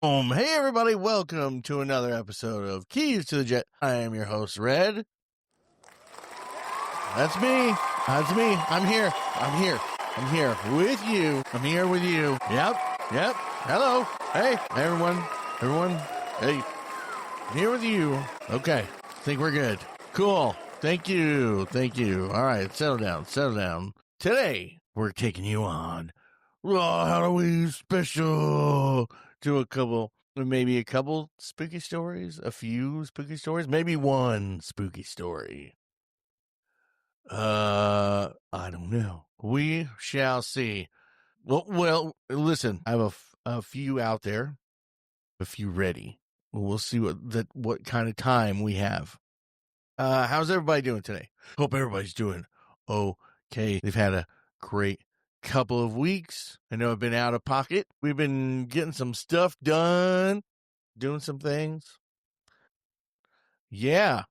Hey everybody, welcome to another episode of Keys to the Jet. I am your host, Red. That's me. I'm here with you. Yep. Hello. Hey, everyone. Hey, I'm here with you. Okay, think we're good. Cool. Thank you. All right, settle down. Today, we're taking you on Halloween special to a couple spooky stories, a few spooky stories, maybe one spooky story. I don't know. We shall see. Well, listen, I have a few out there, a few ready. We'll see what kind of time we have. How's everybody doing today? Hope everybody's doing okay. They've had a great couple of weeks. I know I've been out of pocket. We've been getting some stuff done, doing some things. Yeah.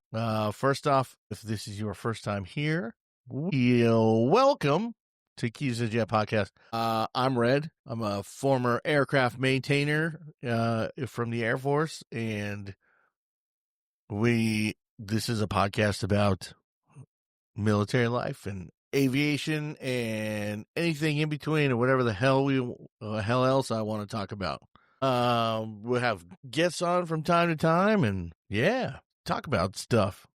First off, if this is your first time here, welcome to Keys to the Jet podcast. I'm Red. I'm a former aircraft maintainer from the Air Force, and this is a podcast about military life and aviation and anything in between, or whatever the hell else I want to talk about. We'll have guests on from time to time, and talk about stuff.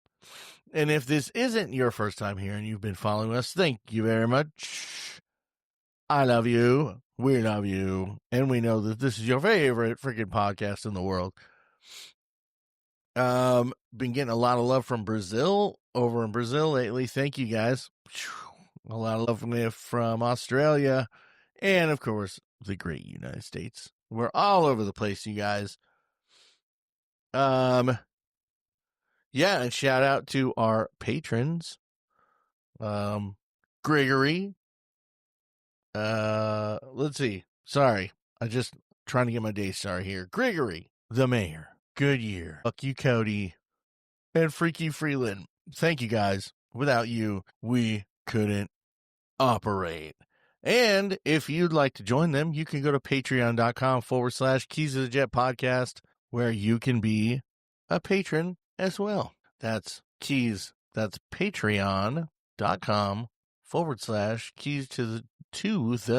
And if this isn't your first time here and you've been following us, thank you very much. I love you. We love you. And we know that this is your favorite freaking podcast in the world. Been getting a lot of love from Brazil, over in Brazil lately. Thank you guys. A lot of love from Australia. And of course, the great United States. We're all over the place, you guys. And shout out to our patrons. Gregory. Let's see. Sorry. I just trying to get my day started here. Gregory, the mayor, Goodyear, Fuck You Cody, and Freaky Freeland. Thank you guys. Without you, we couldn't operate. And if you'd like to join them, you can go to patreon.com/Keys to the Jet podcast, where you can be a patron as well. That's patreon.com/Keys to the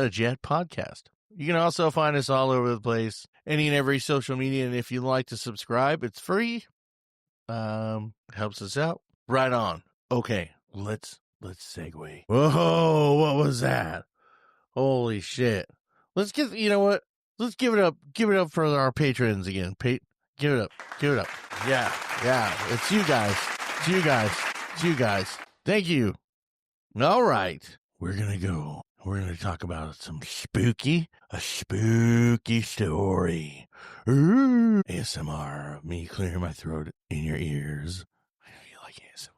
Jet podcast. You can also find us all over the place, any and every social media. And if you'd like to subscribe, it's free. Helps us out. Right on. Okay, let's segue. Whoa, what was that? Holy shit. Let's give it up for our patrons again. Give it up. Yeah. It's you guys. Thank you. All right. We're going to talk about a spooky story. Ooh. ASMR, me clearing my throat in your ears. I know you like ASMR.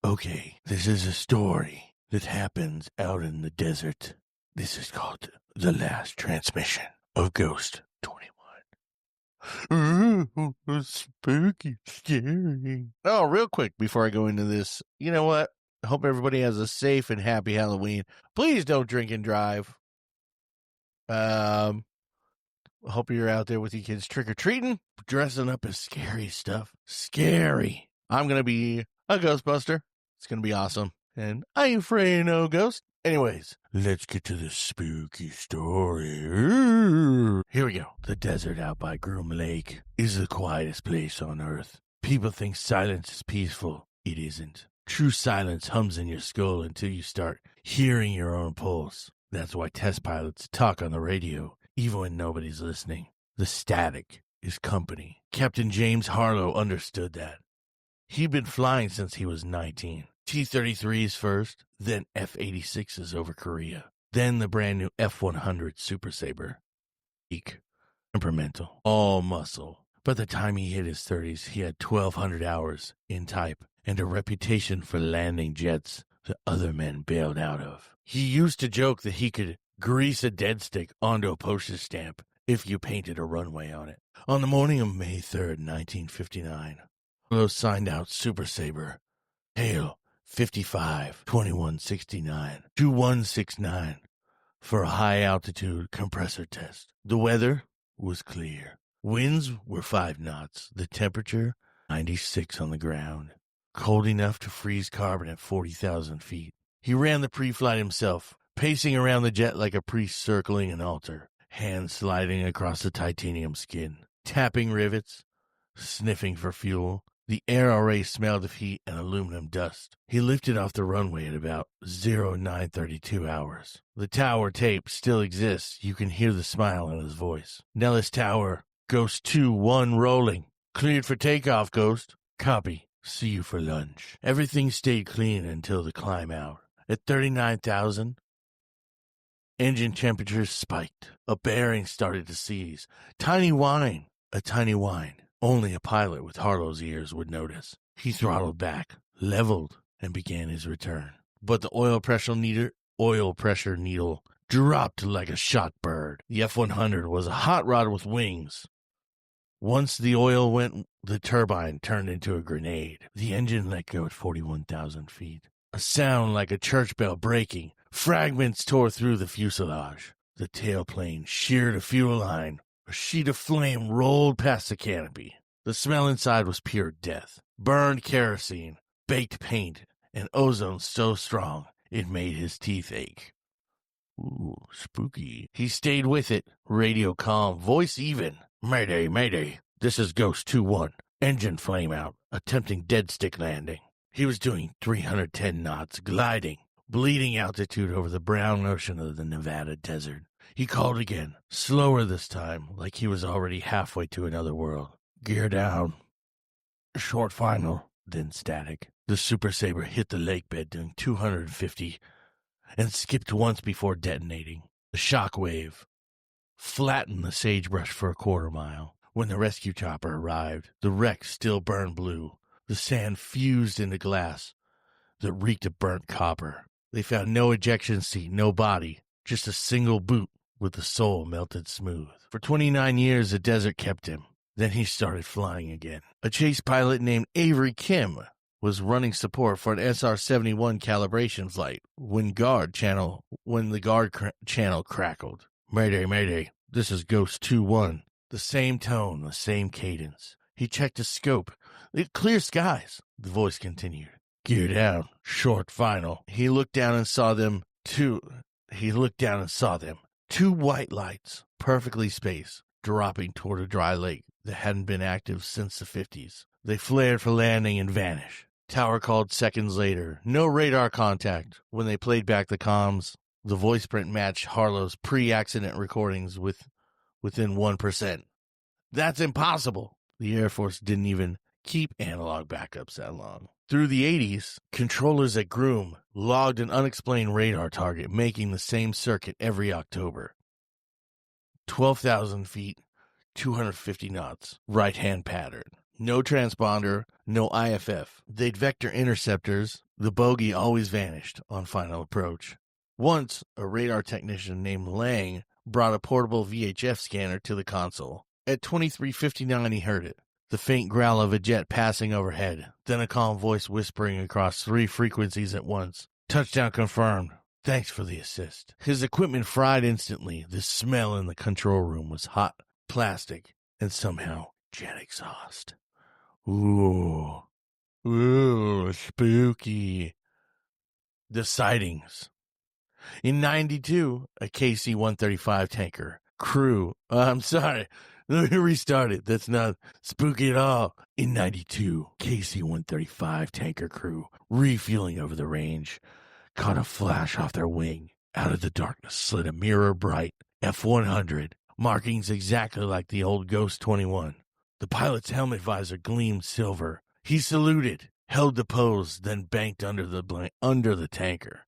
Okay, this is a story that happens out in the desert. This is called The Last Transmission of Ghost 21. Ooh, spooky, scary. Oh, real quick before I go into this, you know what? I hope everybody has a safe and happy Halloween. Please don't drink and drive. I hope you're out there with your kids trick-or-treating, dressing up as scary stuff. Scary. I'm going to be a Ghostbuster. It's going to be awesome. And I ain't afraid of no ghost. Anyways, let's get to the spooky story. Here we go. The desert out by Groom Lake is the quietest place on Earth. People think silence is peaceful. It isn't. True silence hums in your skull until you start hearing your own pulse. That's why test pilots talk on the radio, even when nobody's listening. The static is company. Captain James Harlow understood that. He'd been flying since he was 19. T-33s first, then F-86s over Korea. Then the brand new F-100 Super Sabre. Weak, temperamental, all muscle. By the time he hit his 30s, he had 1,200 hours in type and a reputation for landing jets that other men bailed out of. He used to joke that he could grease a dead stick onto a postage stamp if you painted a runway on it. On the morning of May 3rd, 1959, Harlow signed out Super Sabre. Hail 55-2169 to 169 for a high-altitude compressor test. The weather was clear. Winds were 5 knots. The temperature, 96 on the ground. Cold enough to freeze carbon at 40,000 feet. He ran the pre-flight himself, pacing around the jet like a priest circling an altar, hands sliding across the titanium skin, tapping rivets, sniffing for fuel. The air already smelled of heat and aluminum dust. He lifted off the runway at about 0932 hours. The tower tape still exists. You can hear the smile in his voice. Nellis Tower, Ghost 2-1 rolling. Cleared for takeoff, Ghost. Copy. See you for lunch. Everything stayed clean until the climb out. At 39,000, engine temperatures spiked. A bearing started to seize. A tiny whine. Only a pilot with Harlow's ears would notice. He throttled back, leveled, and began his return. But the oil pressure needle dropped like a shot bird. The F-100 was a hot rod with wings. Once the oil went, the turbine turned into a grenade. The engine let go at 41,000 feet. A sound like a church bell breaking. Fragments tore through the fuselage. The tailplane sheared a fuel line. A sheet of flame rolled past the canopy. The smell inside was pure death. Burned kerosene, baked paint, and ozone so strong it made his teeth ache. Ooh, spooky. He stayed with it, radio calm, voice even. Mayday, mayday. This is Ghost 2-1. Engine flame out, attempting dead stick landing. He was doing 310 knots, gliding, bleeding altitude over the brown ocean of the Nevada desert. He called again, slower this time, like he was already halfway to another world. Gear down. Short final, then static. The Super Sabre hit the lake bed doing 250 and skipped once before detonating. The shock wave flattened the sagebrush for a quarter mile. When the rescue chopper arrived, the wreck still burned blue. The sand fused into glass that reeked of burnt copper. They found no ejection seat, no body, just a single boot with the sole melted smooth. For 29 years, the desert kept him. Then he started flying again. A chase pilot named Avery Kim was running support for an SR-71 calibration flight when the guard channel crackled. Mayday, mayday. This is Ghost 2-1. The same tone, the same cadence. He checked his scope. Clear skies. The voice continued. Gear down. Short final. He looked down and saw them. Two white lights, perfectly spaced, dropping toward a dry lake that hadn't been active since the 50s. They flared for landing and vanished. Tower called seconds later. No radar contact. When they played back the comms, the voice print matched Harlow's pre-accident recordings within 1%. That's impossible. The Air Force didn't even keep analog backups that long. Through the 80s, controllers at Groom logged an unexplained radar target making the same circuit every October. 12,000 feet, 250 knots, right-hand pattern. No transponder, no IFF. They'd vector interceptors. The bogey always vanished on final approach. Once, a radar technician named Lang brought a portable VHF scanner to the console. At 23:59, he heard it. The faint growl of a jet passing overhead, then a calm voice whispering across 3 frequencies at once. Touchdown confirmed. Thanks for the assist. His equipment fried instantly. The smell in the control room was hot, plastic, and somehow jet exhaust. Ooh, spooky. The sightings. In 92, a KC-135 tanker crew. I'm sorry. Let me restart it. That's not spooky at all. In 92, KC-135 tanker crew, refueling over the range, caught a flash off their wing. Out of the darkness slid a mirror-bright F-100, markings exactly like the old Ghost 21. The pilot's helmet visor gleamed silver. He saluted, held the pose, then banked under the tanker.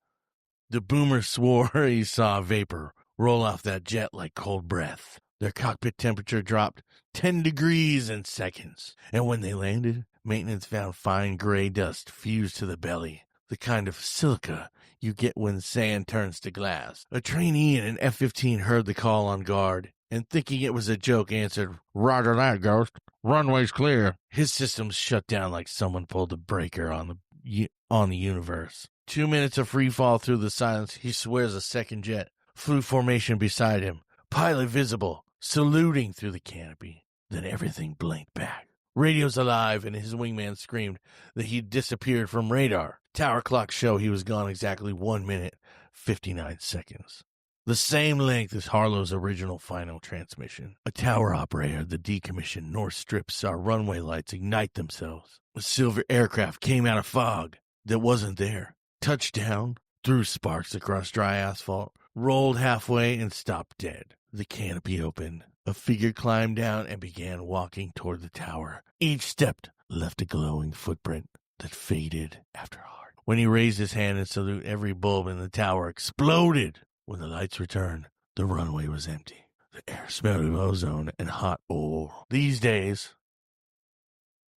The boomer swore he saw vapor roll off that jet like cold breath. Their cockpit temperature dropped 10 degrees in seconds. And when they landed, maintenance found fine gray dust fused to the belly, the kind of silica you get when sand turns to glass. A trainee in an F-15 heard the call on guard, and thinking it was a joke, answered, "Roger that, Ghost. Runway's clear." His systems shut down like someone pulled a breaker on the universe. 2 minutes of free fall through the silence. He swears a second jet flew formation beside him. Pilot visible. saluting through the canopy. Then everything blinked back. Radio's alive, and his wingman screamed that he'd disappeared from radar. Tower clocks show he was gone exactly 1 minute, 59 seconds. The same length as Harlow's original final transmission. A tower operator, the decommissioned North Strip, saw runway lights ignite themselves. A silver aircraft came out of fog that wasn't there. Touched down, threw sparks across dry asphalt, rolled halfway, and stopped dead. The canopy opened. A figure climbed down and began walking toward the tower. Each step left a glowing footprint that faded after hard. When he raised his hand in salute, every bulb in the tower exploded. When the lights returned, the runway was empty. The air smelled of ozone and hot oil. These days,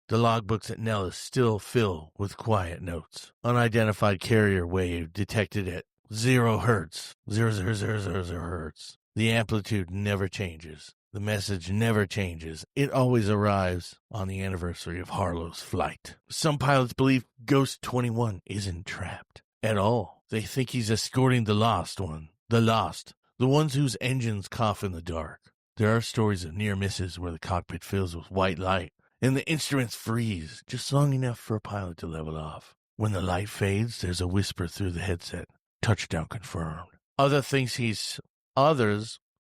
the logbooks at Nellis still fill with quiet notes. Unidentified carrier wave detected at 0 hertz. 0,000 hertz. The amplitude never changes. The message never changes. It always arrives on the anniversary of Harlow's flight. Some pilots believe Ghost 21 isn't trapped at all. They think he's escorting the lost one. The lost. The ones whose engines cough in the dark. There are stories of near misses where the cockpit fills with white light and the instruments freeze just long enough for a pilot to level off. When the light fades, there's a whisper through the headset. Touchdown confirmed. Others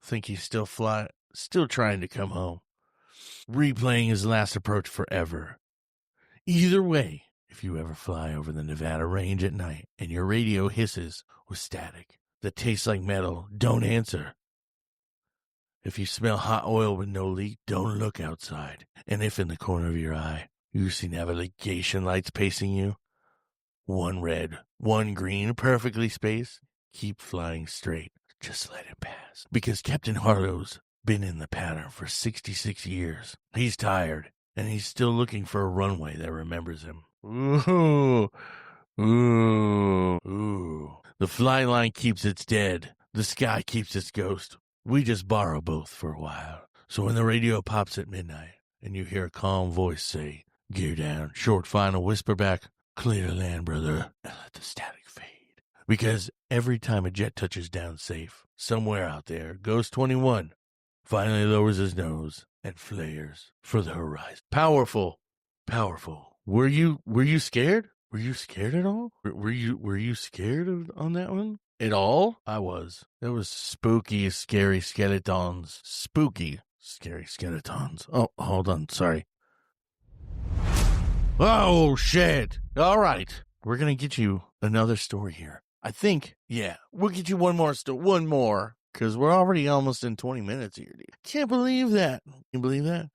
think he's still trying to come home, replaying his last approach forever. Either way, if you ever fly over the Nevada range at night and your radio hisses with static that tastes like metal, don't answer. If you smell hot oil with no leak, don't look outside. And if in the corner of your eye you see navigation lights pacing you, one red, one green, perfectly spaced, keep flying straight. Just let it pass. Because Captain Harlow's been in the pattern for 66 years. He's tired, and he's still looking for a runway that remembers him. Ooh, ooh, ooh. The Flightline keeps its dead. The sky keeps its ghost. We just borrow both for a while. So when the radio pops at midnight, and you hear a calm voice say, "Gear down," short final whisper back, "Clear to land, brother," and let the static fade. Because every time a jet touches down safe, somewhere out there, Ghost 21 finally lowers his nose and flares for the horizon. Powerful. Powerful. Were you scared? Were you scared at all? Were you scared on that one? At all? I was. It was spooky, scary skeletons. Spooky, scary skeletons. Oh, hold on. Sorry. Oh, shit. All right. We're going to get you another story here. I think, yeah, we'll get you one more, because we're already almost in 20 minutes here, dude. Can't believe that. Can you believe that?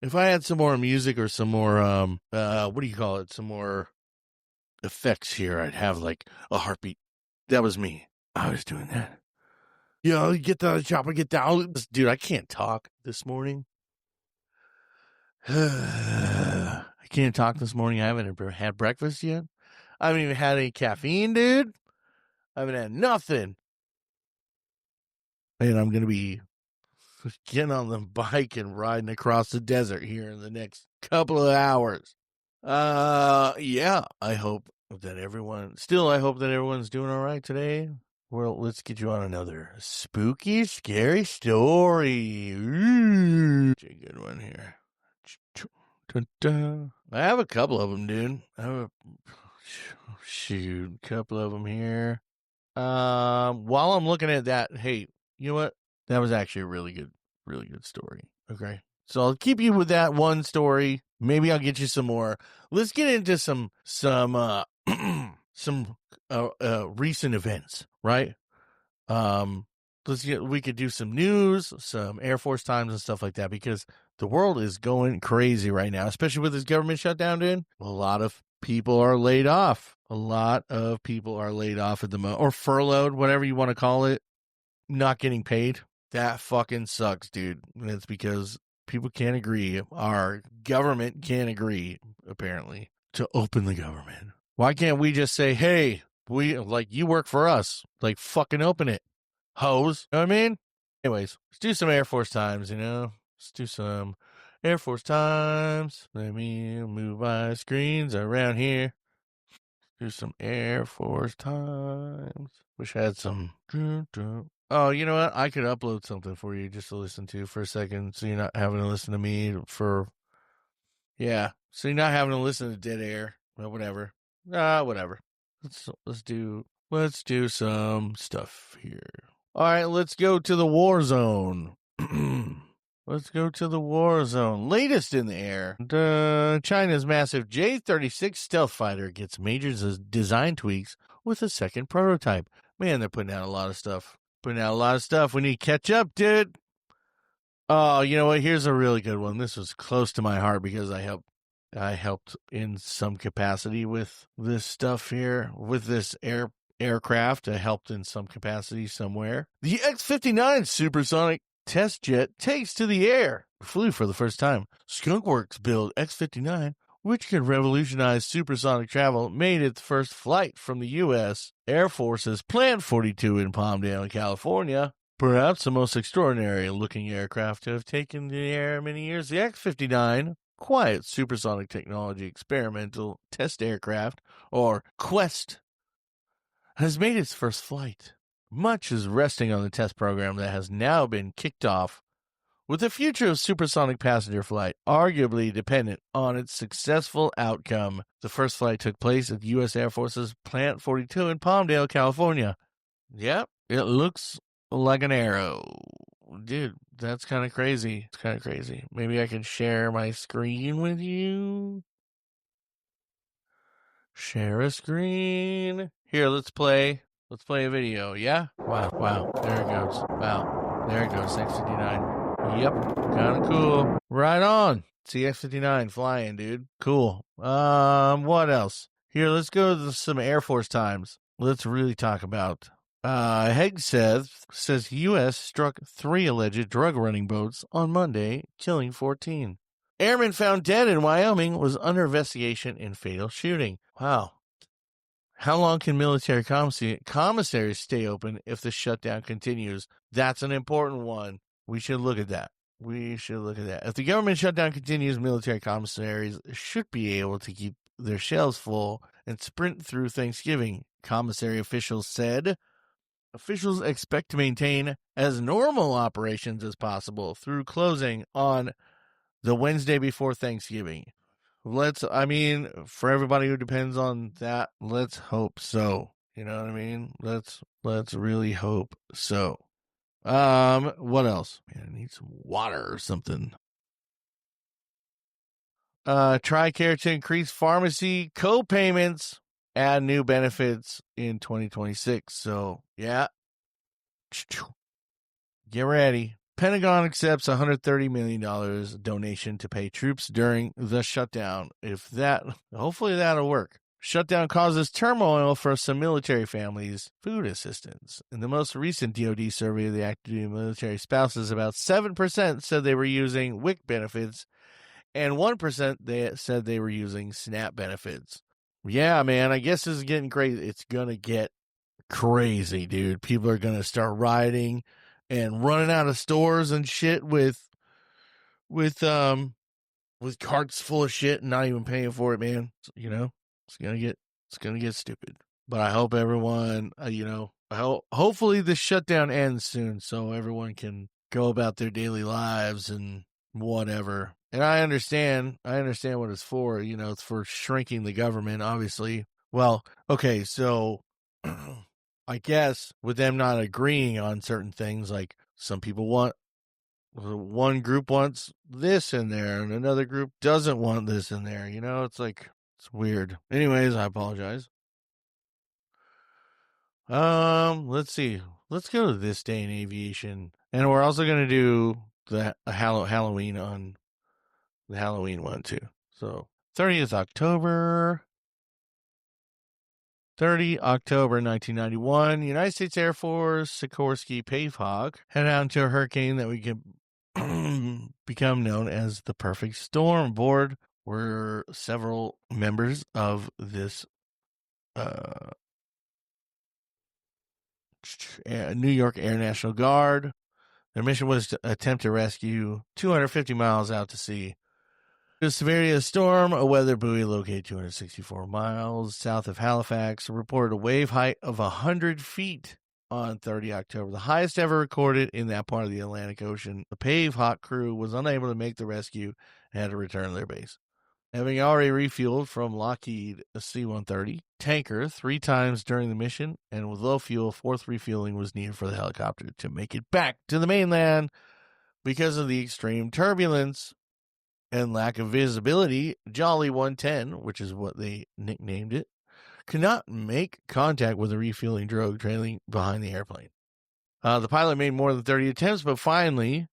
If I had some more music or some more, what do you call it? Some more effects here, I'd have like a heartbeat. That was me. I was doing that. Yo, get the chopper, get down. Dude, I can't talk this morning. I can't talk this morning. I haven't had breakfast yet. I haven't even had any caffeine, dude. I haven't had nothing. And I'm going to be getting on the bike and riding across the desert here in the next couple of hours. Yeah, I hope that everyone's doing all right today. Well, let's get you on another spooky, scary story. Ooh, a good one here. I have a couple of them, dude. I have a couple of them here. While I'm looking at that, hey, you know what? That was actually a really good story. Okay. So I'll keep you with that one story. Maybe I'll get you some more. Let's get into some recent events, right? We could do some news, some Air Force times and stuff like that, because the world is going crazy right now, especially with this government shutdown, dude. A lot of people are laid off. A lot of people are laid off at the moment, or furloughed, whatever you want to call it, not getting paid. That fucking sucks, dude. And it's because people can't agree. Our government can't agree, apparently, to open the government. Why can't we just say, hey, you work for us, like fucking open it, hoes? You know what I mean? Anyways, let's do some Air Force times, Let's do some Air Force times. Let me move my screens around here. Do some Air Force times. Wish I had some. Oh, you know what? I could upload something for you just to listen to for a second, so you're not having to listen to me for. Yeah, so you're not having to listen to dead air. Well, whatever. Whatever. Let's do some stuff here. All right, let's go to the war zone. Let's go to the war zone. Latest in the air. China's massive J-36 stealth fighter gets major design tweaks with a second prototype. Man, they're putting out a lot of stuff. We need to catch up, dude. Oh, you know what? Here's a really good one. This was close to my heart because I helped in some capacity with this stuff here, with this aircraft. I helped in some capacity somewhere. The X-59 supersonic test jet takes to the air. Flew for the first time. Skunkworks build X-59, which can revolutionize supersonic travel, made its first flight from the U.S. Air Force's Plant 42 in Palmdale, California. Perhaps the most extraordinary-looking aircraft to have taken the air in many years, the X-59, Quiet Supersonic Technology Experimental Test Aircraft, or QUEST, has made its first flight. Much is resting on the test program that has now been kicked off, with the future of supersonic passenger flight arguably dependent on its successful outcome. The first flight took place at the U.S. Air Force's Plant 42 in Palmdale, California. Yep, it looks like an arrow. Dude, that's kind of crazy. It's kind of crazy. Maybe I can share my screen with you. Share a screen. Here, let's play a video, yeah? Wow. There it goes. Wow. There it goes, X-59. Yep, kind of cool. Right on. See X-59 flying, dude. Cool. What else? Here, let's go to some Air Force times. Let's really talk about Hegseth says U.S. struck 3 alleged drug running boats on Monday, killing 14. Airman found dead in Wyoming was under investigation in fatal shooting. Wow. How long can military commissaries stay open if the shutdown continues? That's an important one. We should look at that. If the government shutdown continues, military commissaries should be able to keep their shelves full and sprint through Thanksgiving, commissary officials said. Officials expect to maintain as normal operations as possible through closing on the Wednesday before Thanksgiving. For everybody who depends on that, let's hope so. You know what I mean? Let's really hope so. What else? Man, I need some water or something. TRICARE to increase pharmacy co-payments, add new benefits in 2026. So, yeah. Get ready. Pentagon accepts $130 million donation to pay troops during the shutdown. Hopefully that'll work. Shutdown causes turmoil for some military families. Food assistance. In the most recent DoD survey of the active duty military spouses, about 7% said they were using WIC benefits, and 1% they said they were using SNAP benefits. Yeah, man, I guess this is getting crazy. It's going to get crazy, dude. People are going to start rioting and running out of stores and shit with carts full of shit and not even paying for it, man. You know, it's gonna get stupid. But I hope everyone, hopefully the shutdown ends soon, so everyone can go about their daily lives and whatever. And I understand what it's for. You know, it's for shrinking the government, obviously. Well, okay, so I guess with them not agreeing on certain things, like some people one group wants this in there and another group doesn't want this in there. You know, it's weird. Anyways, I apologize. Let's see. Let's go to this day in aviation. And we're also going to do the Halloween on the Halloween one too. So 30th October 1991, United States Air Force Sikorsky Pavehawk head out into a hurricane that we can become known as the perfect storm. Aboard were several members of this New York Air National Guard. Their mission was to attempt to rescue 250 miles out to sea. The severity of the storm, a weather buoy located 264 miles south of Halifax, reported a wave height of 100 feet on 30 October, the highest ever recorded in that part of the Atlantic Ocean. The Pave Hawk crew was unable to make the rescue and had to return to their base. Having already refueled from Lockheed C-130 tanker 3 times during the mission, and with low fuel, 4th refueling was needed for the helicopter to make it back to the mainland. Because of the extreme turbulence and lack of visibility, Jolly 110, which is what they nicknamed it, could not make contact with the refueling drogue trailing behind the airplane. The pilot made more than 30 attempts, but finally,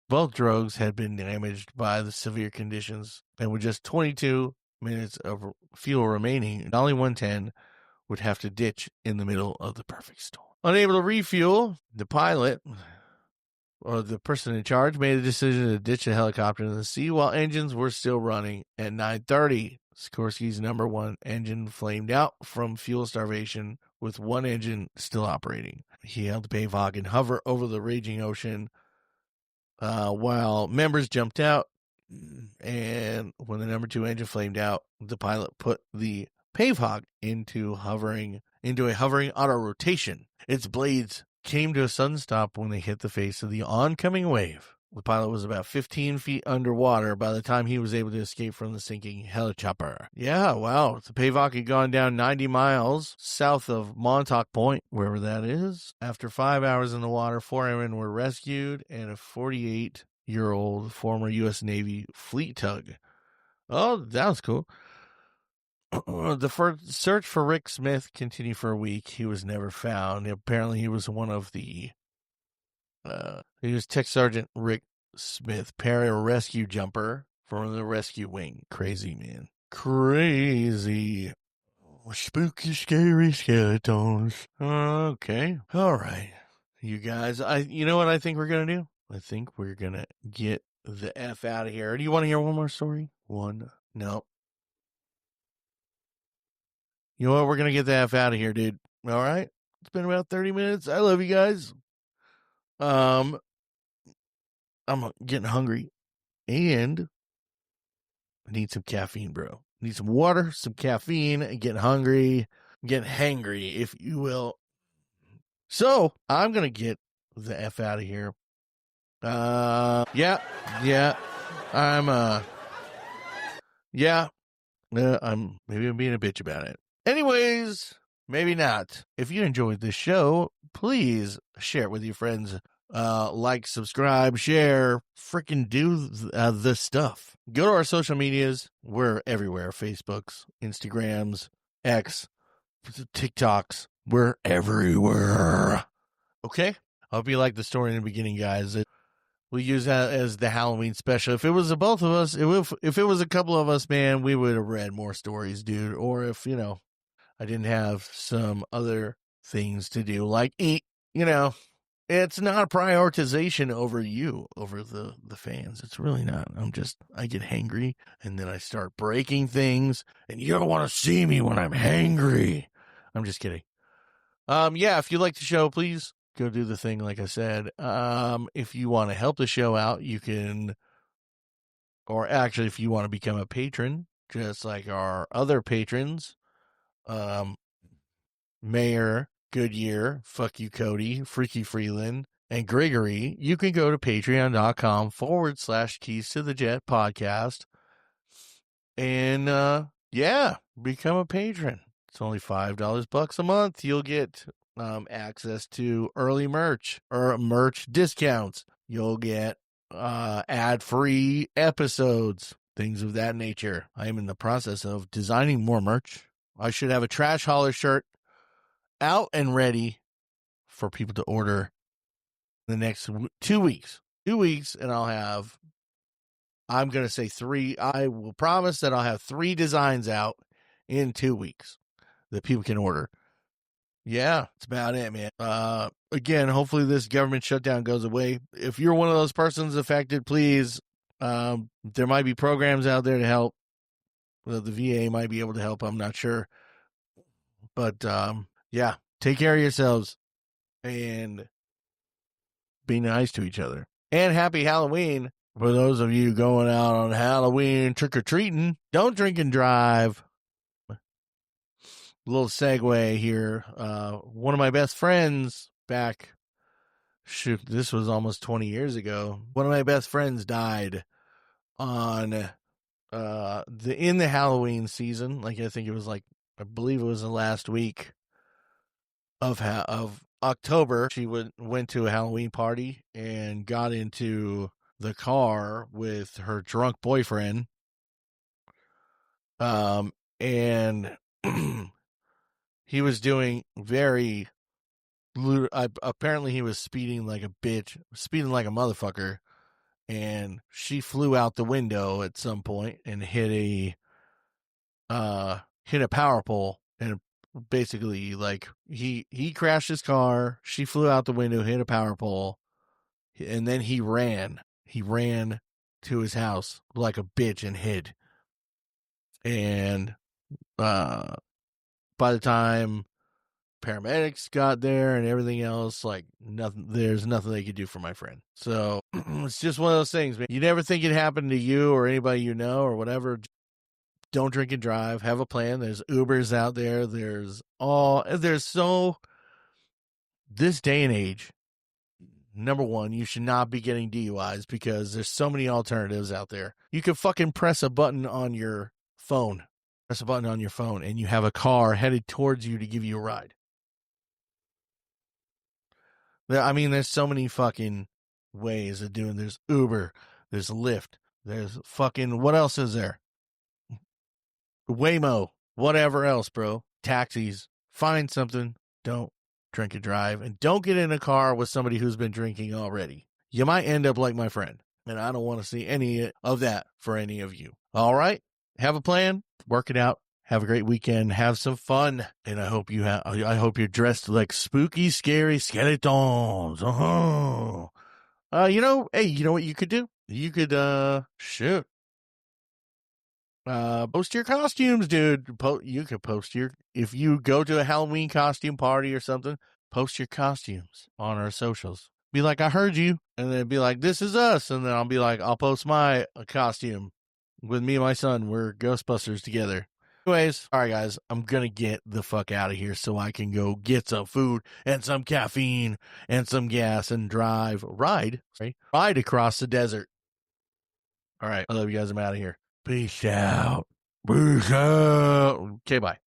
both drogues had been damaged by the severe conditions, and with just 22 minutes of fuel remaining, Jolly 110 would have to ditch in the middle of the perfect storm. Unable to refuel, the pilot, or the person in charge, made a decision to ditch the helicopter in the sea while engines were still running. At 9:30, Sikorsky's number 1 engine flamed out from fuel starvation, with one engine still operating. He held the Pave Hawk and hover over the raging ocean while members jumped out. And when the number 2 engine flamed out, the pilot put the Pave Hawk into a hovering auto rotation. Its blades came to a sudden stop when they hit the face of the oncoming wave. The pilot was about 15 feet underwater by the time he was able to escape from the sinking helichopper. Yeah, wow. The Pave Hawk had gone down 90 miles south of Montauk Point, wherever that is. After 5 hours in the water, 4 airmen were rescued and a 48-year-old former U.S. Navy fleet tug. Oh, that was cool. The search for Rick Smith continued for a week. He was never found. Apparently, he was one of the... he was Tech Sergeant Rick Smith, pararescue jumper from the rescue wing. Crazy, man. Crazy. Spooky, scary skeletons. Okay. All right. You guys, you know what I think we're going to do? I think we're going to get the F out of here. Do you want to hear one more story? One? No. You know what? We're going to get the F out of here, dude. All right? It's been about 30 minutes. I love you guys. I'm getting hungry, and I need some caffeine, bro. Need some water, some caffeine, getting hungry, getting hangry, if you will. So, I'm going to get the F out of here. I'm being a bitch about it. Anyways, maybe not. If you enjoyed this show, please share it with your friends. Like, subscribe, share, freaking do the stuff. Go to our social medias. We're everywhere. Facebooks, Instagrams, X, TikToks. We're everywhere. Okay? I hope you liked the story in the beginning, guys. We use that as the Halloween special. If it was both of us, if it was a couple of us, man, we would have read more stories, dude. Or if, I didn't have some other things to do, like eat, it's not a prioritization over the fans. It's really not. I get hangry, and then I start breaking things, and you don't want to see me when I'm hangry. I'm just kidding. If you like the show, please go do the thing, like I said. If you want to help the show out, you can, or actually, if you want to become a patron, just like our other patrons, Mayor, Goodyear, Fuck You Cody, Freaky Freeland, and Gregory, you can go to patreon.com/Keys to the Jet podcast and, become a patron. It's only $5 a month. You'll get access to early merch or merch discounts. You'll get ad-free episodes, things of that nature. I am in the process of designing more merch. I should have a Trash Hauler shirt out and ready for people to order the next 2 weeks. 2 weeks, and I'm going to say 3. I will promise that I'll have 3 designs out in 2 weeks that people can order. Yeah, that's about it, man. Again, hopefully this government shutdown goes away. If you're one of those persons affected, please, there might be programs out there to help. The VA might be able to help. I'm not sure. But, take care of yourselves and be nice to each other. And happy Halloween. For those of you going out on Halloween trick-or-treating, don't drink and drive. little segue here. One of my best friends back, shoot, this was almost 20 years ago. One of my best friends died on in the Halloween season. Like I think it was like I believe it was the last week of October. She went to a Halloween party and got into the car with her drunk boyfriend. And he was doing very apparently he was speeding like a bitch, speeding like a motherfucker, and she flew out the window at some point and hit a power pole, and basically like he crashed his car, she flew out the window, hit a power pole, and then he ran to his house like a bitch and hid. And by the time paramedics got there and everything else, like there's nothing they could do for my friend. So it's just one of those things, man. You never think it happened to you or anybody you know or whatever. Don't drink and drive. Have a plan. There's Ubers out there. This day and age, number one, you should not be getting DUIs because there's so many alternatives out there. You can fucking press a button on your phone. And you have a car headed towards you to give you a ride. I mean, there's so many fucking ways of doing. There's Uber, there's Lyft, there's fucking, what else is there? Waymo, whatever else, bro. Taxis. Find something. Don't drink and drive, and don't get in a car with somebody who's been drinking already. You might end up like my friend, and I don't want to see any of that for any of you. All right, have a plan, work it out. Have a great weekend. Have some fun, and I hope you're dressed like spooky, scary skeletons. Hey, you know what you could do? You could post your costumes, dude. You could post if you go to a Halloween costume party or something, post your costumes on our socials. Be like, I heard you, and then be like, this is us, and then I'll be like, I'll post my costume with me and my son. We're Ghostbusters together. Anyways, all right, guys, I'm going to get the fuck out of here so I can go get some food and some caffeine and some gas and ride across the desert. All right, I love you guys. I'm out of here. Peace out. Peace out. Okay, bye.